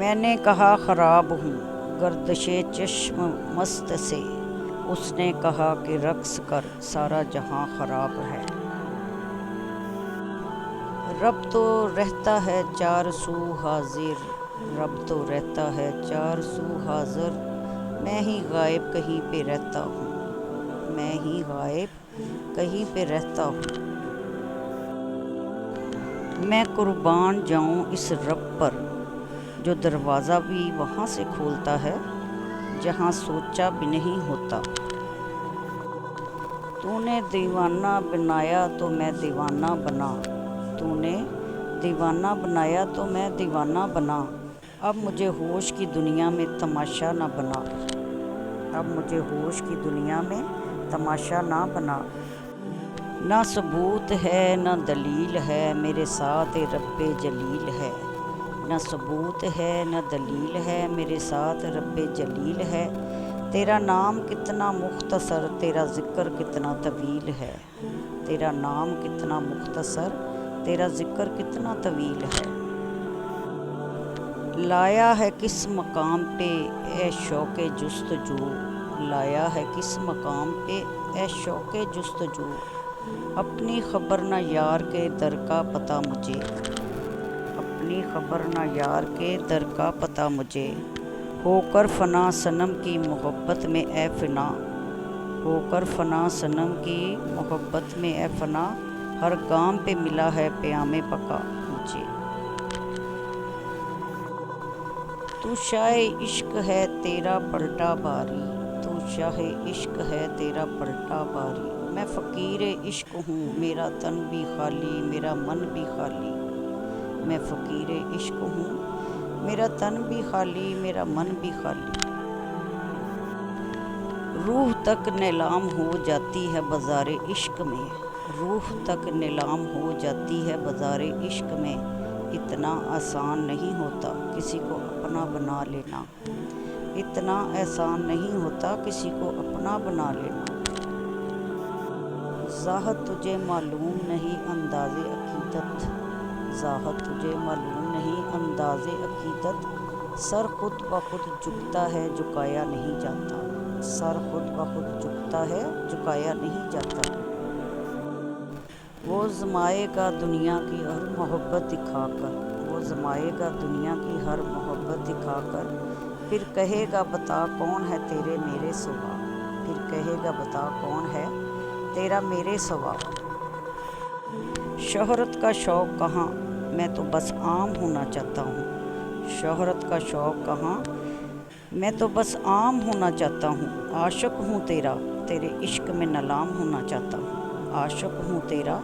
میں نے کہا خراب ہوں گردش چشم مست سے، اس نے کہا کہ رقص کر سارا جہاں خراب ہے۔ رب تو رہتا ہے چار سو حاضر، رب تو رہتا ہے چار سو حاضر، میں ہی غائب کہیں پہ رہتا ہوں، میں ہی غائب کہیں پہ رہتا ہوں۔ میں قربان جاؤں اس رب پر جو دروازہ بھی وہاں سے کھولتا ہے جہاں سوچا بھی نہیں ہوتا۔ تو نے دیوانہ بنایا تو میں دیوانہ بنا، تو نے دیوانہ بنایا تو میں دیوانہ بنا، اب مجھے ہوش کی دنیا میں تماشا نہ بنا، اب مجھے ہوش کی دنیا میں تماشا نہ بنا۔ نہ ثبوت ہے نہ دلیل ہے، میرے ساتھ رب جلیل ہے، نہ ثبوت ہے نہ دلیل ہے، میرے ساتھ رب جلیل ہے۔ تیرا نام کتنا مختصر تیرا ذکر کتنا طویل ہے، تیرا نام کتنا مختصر تیرا ذکر کتنا طویل ہے۔ لایا ہے کس مقام پہ اے شوق جستجو، لایا ہے کس مقام پہ اے شوق جستجو، اپنی خبر نہ یار کے در کا پتہ مجھے، اپنی خبر نہ یار کے در کا پتہ مجھے۔ ہو کر فنا صنم کی محبت میں اے فنا، ہو کر فنا صنم کی محبت میں اے فنا، ہر گام پہ ملا ہے پیام بقا مجھے۔ تو شاہ عشق ہے تیرا پلٹا باری، تو شاہ عشق ہے تیرا پلٹا باری، میں فقیر عشق ہوں میرا تن بھی خالی میرا من بھی خالی، میں فقیر عشق ہوں میرا تن بھی خالی میرا من بھی خالی۔ روح تک نیلام ہو جاتی ہے بازار عشق میں، روح تک نیلام ہو جاتی ہے بازار عشق میں، اتنا آسان نہیں ہوتا کسی کو اپنا بنا لینا، اتنا آسان نہیں ہوتا کسی کو اپنا بنا لینا۔ ذات تجھے معلوم نہیں انداز عقیدت، ذات تجھے معلوم نہیں انداز عقیدت، سر خود بخود جھکتا ہے جھکایا نہیں جاتا، سر خود بخود جھکتا ہے جھکایا نہیں جاتا۔ وہ زمائے گا دنیا کی ہر محبت دکھا کر، وہ زمائے گا دنیا کی ہر محبت دکھا کر، پھر کہے گا بتا کون ہے تیرے میرے سوا، پھر کہے گا بتا کون ہے تیرا میرے سوا۔ شہرت کا شوق کہاں میں تو بس عام ہونا چاہتا ہوں، شہرت کا شوق کہاں میں تو بس عام ہونا چاہتا ہوں، عاشق ہوں تیرا تیرے عشق میں نلام ہونا چاہتا ہوں، عاشق ہوں تیرا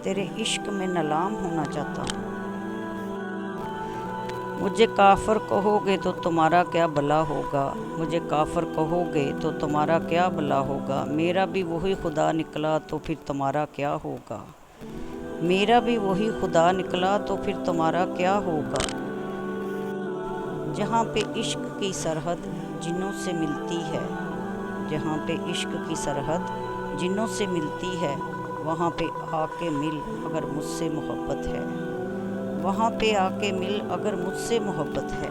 تیرے عشق میں نلام ہونا چاہتا ہوں۔ مجھے کافر کہو گے تو تمہارا کیا بھلا ہوگا، مجھے کافر کہو گے تو تمہارا کیا بھلا ہوگا، میرا بھی وہی خدا نکلا تو پھر تمہارا کیا ہوگا، میرا بھی وہی خدا نکلا تو پھر تمہارا کیا ہوگا۔ جہاں پہ عشق کی سرحد جنوں سے ملتی ہے، جہاں پہ عشق کی سرحد جنوں سے ملتی ہے، وہاں پہ آ کے مل اگر مجھ سے محبت ہے، وہاں پہ آ کے مل اگر مجھ سے محبت ہے۔